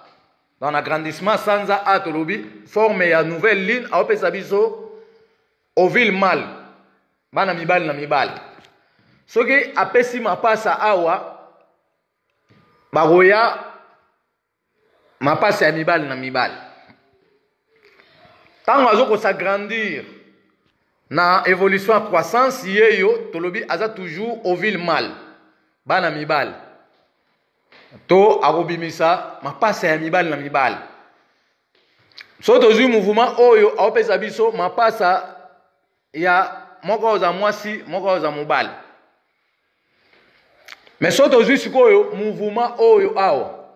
S1: Dans l'agrandissement sanza a tolobi forme ya nouvelle ligne a opesa biso ovile mal bana mibali na mibali soki apesi mapasa awa bagoya mapasa ya mibali na mibali tango azoko s'agrandir na évolution à croissance yeyo tolobi aza toujours ovile mal bana mibali to akobimisa mapasa ya mibali na mibali so tozwi mouvement oyo aopesa biso mapasa ya moko oza mwasi moko oza mobali mais so tozwi sikoyo mouvement oyo awa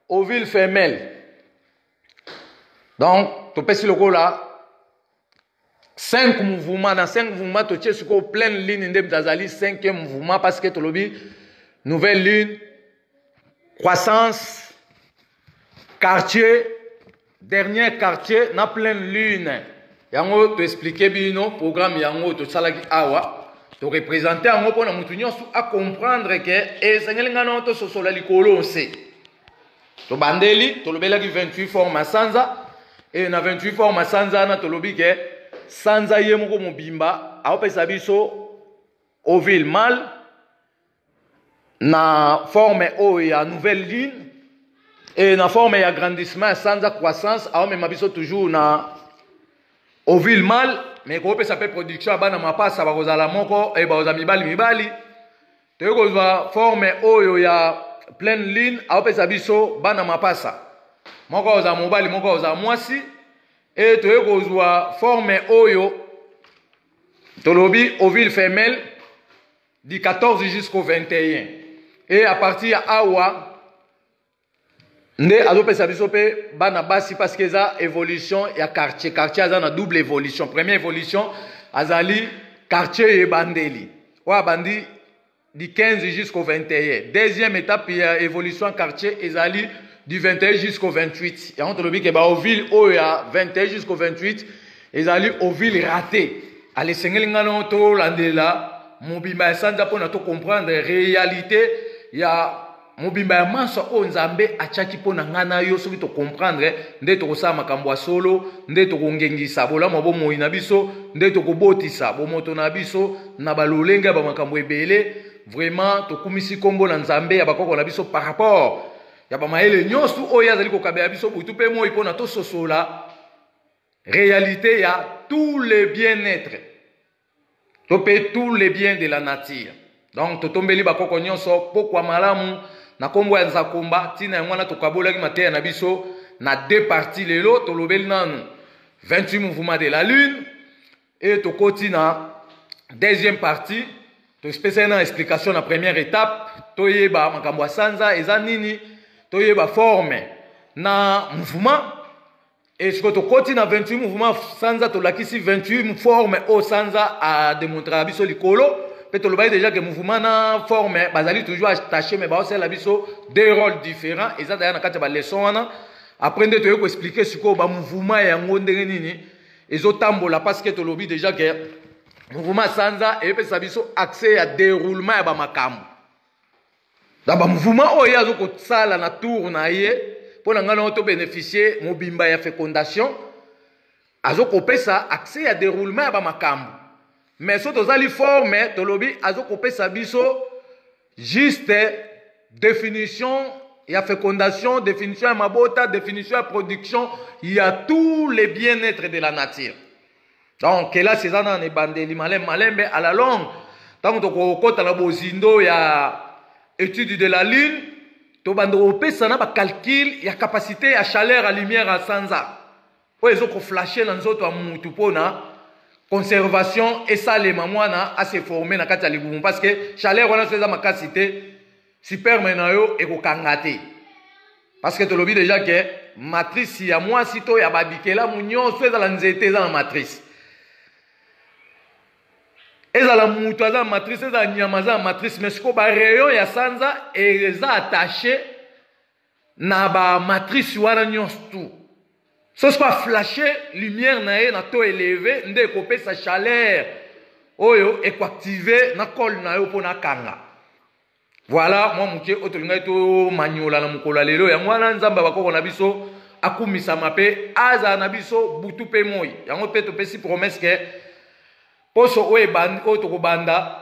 S1: ovile femelle donc topesi lokola 5 mouvements dans 5 mouvements totie sikoyo pleine ligne nde tazali 5e mouvement parce que tolobi nouvelle ligne croissance quartier dernier quartier na pleine lune yango to expliquer bino programme yango to salaki awa to représenter yango pona mutu nyonso a comprendre que esengeli ngana to sosola likolo nse to bandeli to lobelaki 28 formes sanza et na 28 formes sanza na to lobi ke sanza ye moko mobimba aopesa biso ovile mal na forme o ya nouvelle ligne et na forme ya agrandissement sans croissance a même biso toujours na ovile mal mais ko pesa pe production bana mapasa bakozala moko e baoza mibali to kozwa forme oyo ya pleine ligne a pesa biso bana mapasa moko oza mobali moko oza mwasi et to kozwa forme oyo tolobi ovile femelle du 14 jusqu'au 21. Et à partir ya awa nde azopesa biso pe bana basi parce que ça évolution ya quartier aza na double évolution. Première évolution azali quartier et bandeli wa bandi du 15 jusqu'au 21. Deuxième étape ya évolution quartier ezali du 21 jusqu'au 28. Et on te dit que ba au ville o ya 21 jusqu'au 28 ezali au ville raté. Ale sengeli ngano to landela mobimba sanza pona to comprendre réalité ya mobimba ya manso o nzambe achaki pona ngana yo soki to comprendre nde to kosala makambo ya solo nde to kongengisa bolamo bo moyi na biso nde to kobotisa bo moto na biso na balolenga ba makambo ebele vraiment to kumisi kombo na nzambe ya bakoko na biso par rapport ya ba maele nyosu o ya zali ko kabela biso butu pe moyi pona to sosola réalité ya tous les bien-être to pe tous les biens de la nature. Donc totombeli bakoko nyonso pokwa malamu na kombo ya nzakomba tina ngwana tokabolaki mateya na biso na deux parties lelo tolobeli nanu 28 mouvements de la lune et tokoti na deuxième partie to spécialement na explication na première étape toyeba makambo ya sanza eza nini toyeba forme na mouvement et ce que tokoti na 28 mouvements sanza tolakisi 28 formes au sanza a démontrer biso likolo. Peut-être le déjà que mouvement na forme bazali toujours attaché mais ba c'est la biso deux rôles différents et ça d'ailleurs na kati ba leçon wana après de te expliquer ce que ba mouvement ya ngondenge nini ezotambola parce que to lobi déjà que mouvement sanza et peut ça biso accès à déroulement ya ba makambo da ba mouvement o ya zo ko sala na tour na ye pour na ngana to bénéficier mobimba ya fécondation azoko pesa accès à déroulement ya ba makambo. Mais si tu as les formes, tu as juste définition, il y a fécondation, définition de mabota, définition de production, il y a tous les bien-être de la nature. Donc là c'est ça na bandeli malembe à la longue tant to kota na bozindo ya étude de la lune to bando pesa na ba calcul ya capacité à chaleur à lumière à sanza o ezo ko flasher na nzoto ya mutu pona conservation et ça les mamwana a se former na kati ya libumu parce que chaleur wana c'est ma capacité super menayo e ko kangate parce que to lobi déjà que matrice ya moi sito ya babikela munyo so eza la nzete eza na matrice ezala mutu aza matrice ezala nyama aza matrice mais siko ba rayon ya sanza eza attaché na ba matrice wana nyonso tout so siko flasher lumière na ye na taux élevé nde ekopesa chaleur oyo ekoactive na col na yo mpona kanga voilà moi muke otolingai to maniola na mokolo lelo yango wana nzambe bakoko na biso akumisama mpe aza na biso butu mpe moi yango mpe topesi promesse ke poso oyo tokobanda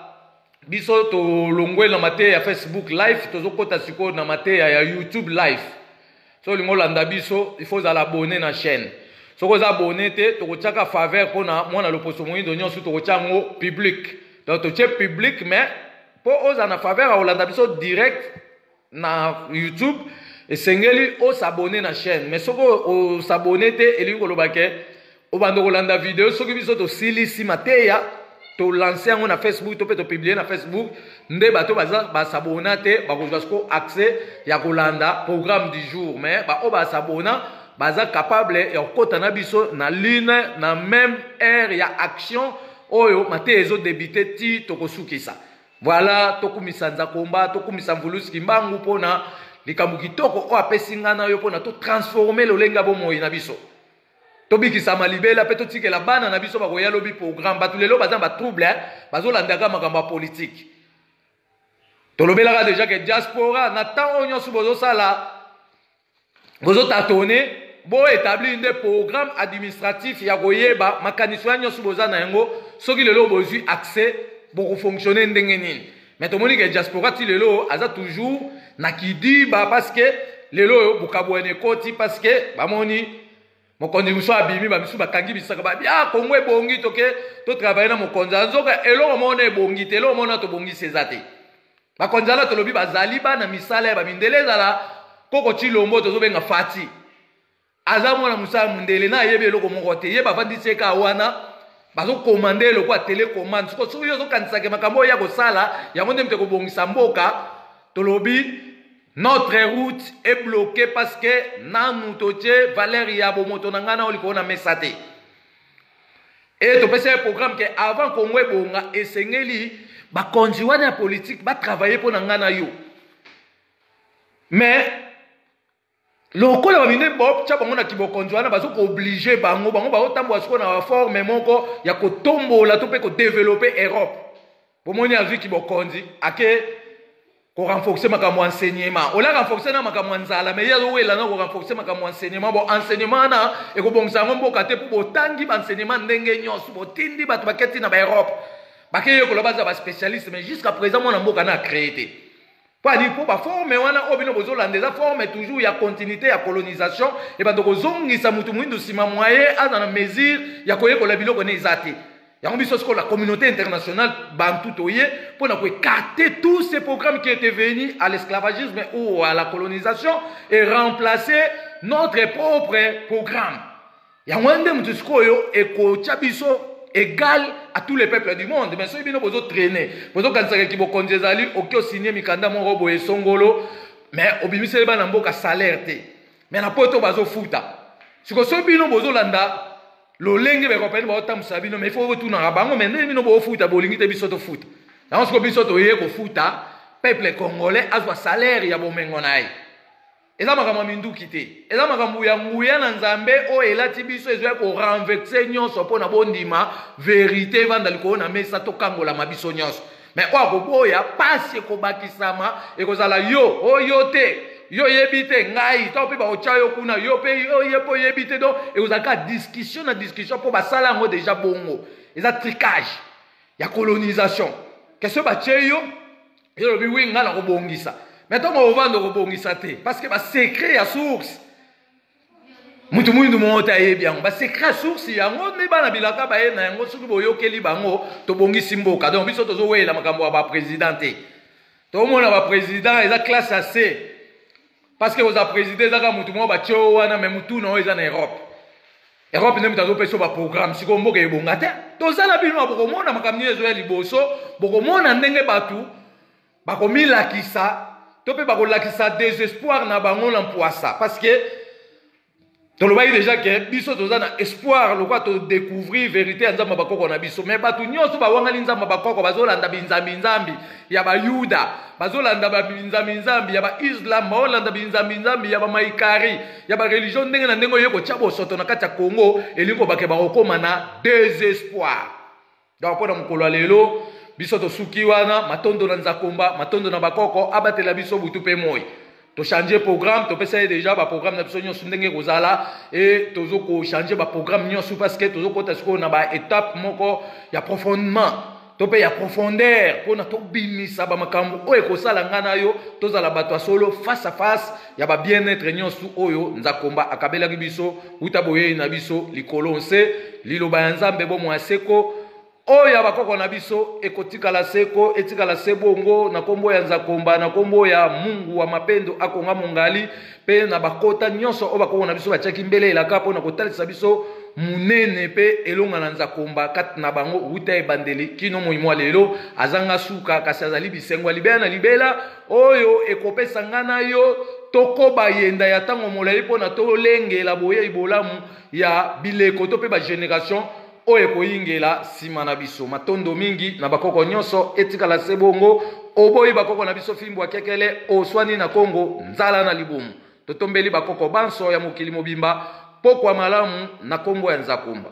S1: biso tolongwe na mateya ya Facebook live tozokota sikoyo na mateya ya YouTube live so olingi olanda biso il faut ozala abonné na chaîne soki oza abonné te tokotiaka faveur mpona mwana loposo moyindo nyonso tokotia yango public donc totie public mais mpo ozala na faveur akolanda biso direct na YouTube esengeli osabonné na chaîne mais soki osabonné te elingi koloba ke obanda kolanda video soki biso tosilisi mateya tolanse yango na Facebook to mpe topublie na Facebook nde bato basabona te bakozwa siko accès ya kolanda programme du jour mais baoyo basabona baza capable ya kokota na biso na lune na même heure ya action oyo mateya ezodebite ti tokosukisa voilà tokumisa nzakomba tokumisa mvuluski mbangu mpona likambo kitoko oyo apesi nga na yo mpona totransforme lolenge ya bomoi na biso tobikisama libela mpe totikela bana na biso bakoya lobi programme bato lelo baza batrouble bazolandaka makambo ya politike tolobelaka deja ke diaspora na ntango oyo nyonso bozosala bozotatone boétablir nde programme administratif ya koyeba makanisi wana nyonso boza na yango soki lelo bozwi accès bokofonctionne ndenge nini mais tomoni ke diaspora ti lelo aza toujours na kidiba parce que lelo oyo bokabwana ekoti parce que bamoni mokonzi mosu abimi bamisu bakangi bisaka babi kongo ebongi toke totravaille na mokonzi nzoka eloko mona ebongi te eloko mona tobongisi eza te bakonzi ala tolobi bazali bana misala ya bamindele ezala koko Chilombo tozobenga Fati aza mwana mosala mundele na ayebi eloko moko te ye bavandisi eka wana bazokomande eloko ya telecommande soki ozokanisaka makambo oyo ya kosala yango nde mte kobongisa mboka tolobi notre route est bloquée parce que nanu totie Valérie Yabomoto nangana oliko na mesate et to pese programme que avant Congo ebonga esengeli ba konzi wana politique ba travailler pour nangana yo mais lokola ba mine bob cha bango na kibokonzi wana bazo ko obliger bango ba otambo siko na forme moko ya ko tombola to pe ko développer Europe bomoni azu kibokonzi ake ko renforcer makambo enseignement ola renforcer na makambo nzala mais yazo wela na ko renforcer makambo enseignement bon enseignement na e ko bongisa ngombo kate pour botangi ba enseignement ndenge nyonso botindi bato baketi na ba Europe bakeye ko lobaza ba spécialiste mais jusqu'à présent mon mboka na créé te pas dit pour ba forme wana obino bozolanda za forme toujours ya continuité ya colonisation et bando ko zongisa mutu mwindo sima moyen ana na mesure ya koyekola biloko ne ezate yango biso la communauté internationale bantu toye pour écarter tous ces programmes qui étaient venus à l'esclavagisme ou à la colonisation et remplacer notre propre programme. Yango nde mutu sikoyo ekotia biso égal à tous les peuples du monde mais soki bino bozo traîner bozo kanisaka ki bokonzi ezali oki osigner mikanda moko boye songolo mais obimiseli bana mboka salaire te mais na poto bazofuta siko soki bino bozolanda lolenge beropeni baotambusa bino mais il faut retourner bango mais nde bino bofuta bolingi te biso tofuta yango siko biso toye kofuta peuple congolais azwa salaire ya bomengo na ye eza makambo minduki te eza makambo ya nguya na nzambe oyo elati biso ezwa korenverse nyonso mpona bondima verité evanda likolo na mesa tokangolama biso nyonso mais oyo akoboya pasi ekobakisama ekozala yo oyo te yo yebi te ngai to mpe baotya yo kuna yo mpe oye mpo oyebi te donc ekozalaka discussion na discussion mpo basala yango deja bongo eza tricage ya colonisation question batie yo lobi wi nga na kobongisa mais ntongo ovanda kobongisa te parce que basekret ya source mutu mwindu mota yebi yango ba secret source yango ne bana bilaka ba ye na yango soki boyokeli bango to bongisi mboka donc biso tozo wela makambo ya ba présidenté to mona ba président eza classe AC parce que oza président zaka mutu mo ba tio wana mais mutu no eza na Europe ne mutazo peso ba programme siko mboka ebonga te to zala bino boko mona makambo ezo ya liboso boko mona ndenge batu bako milakisa to pe bako lakisa désespoir na bango na poisa parce que to lobai déjà que biso tozana espoir le quoi to découvrir vérité nzamba bakoko na biso mais batu nyonso ba wangali nzamba bakoko bazolanda binzambi ya ba yuda bazolanda ba binzambi ya ba islam bazolanda binzambi ya ba maikari ya ba religion ndenge na ndenge yeko chabo soto na kati ya Congo elingo bake bakokoma na désespoir donc pona mukolo lelo biso to suki wana matondo na nzakomba matondo na bakoko abatela biso butu pe moyi to changer programme to pesa déjà ba programme na biso nyonso ndenge kozala et tozo ko changer ba programme nyonso parce que tozo kota siko na ba étape moko ya profondément to pe ya profondeur pona to bimisa ba makambo oyo kosala ngana yo tozala bato solo face à face ya ba bien-être nyonso oyo nzakomba akabela biso utaboye na biso likolonse liloba ya nzambe bo mwaseko oya bakoko na biso ekotikala seko etikala sebongo na kombo ya nzakomba na kombo ya Mungu wa mapendo akonga mongali pe na bakota nyonso o bakoko na biso batiaki mbele elaka pona kotalisa biso munene pe elonga na nzakomba kat na bango uta ebandeli kino moimwa lelo azanga suka kasi azali bisengwa libela na libela oyo ekopesa ngana yo tokoba yenda ya tango molai pona tolengela boye ibolamu ya bileko to pe ba génération oye koyingela sima na biso matondo mingi na bakoko nyonso etikala sebongo oboyi bakoko na biso fimbo akekele oswani na Kongo nzala na libumu totombeli bakoko banso ya mokili mobimba pokwa malamu na kombo ya nzakomba.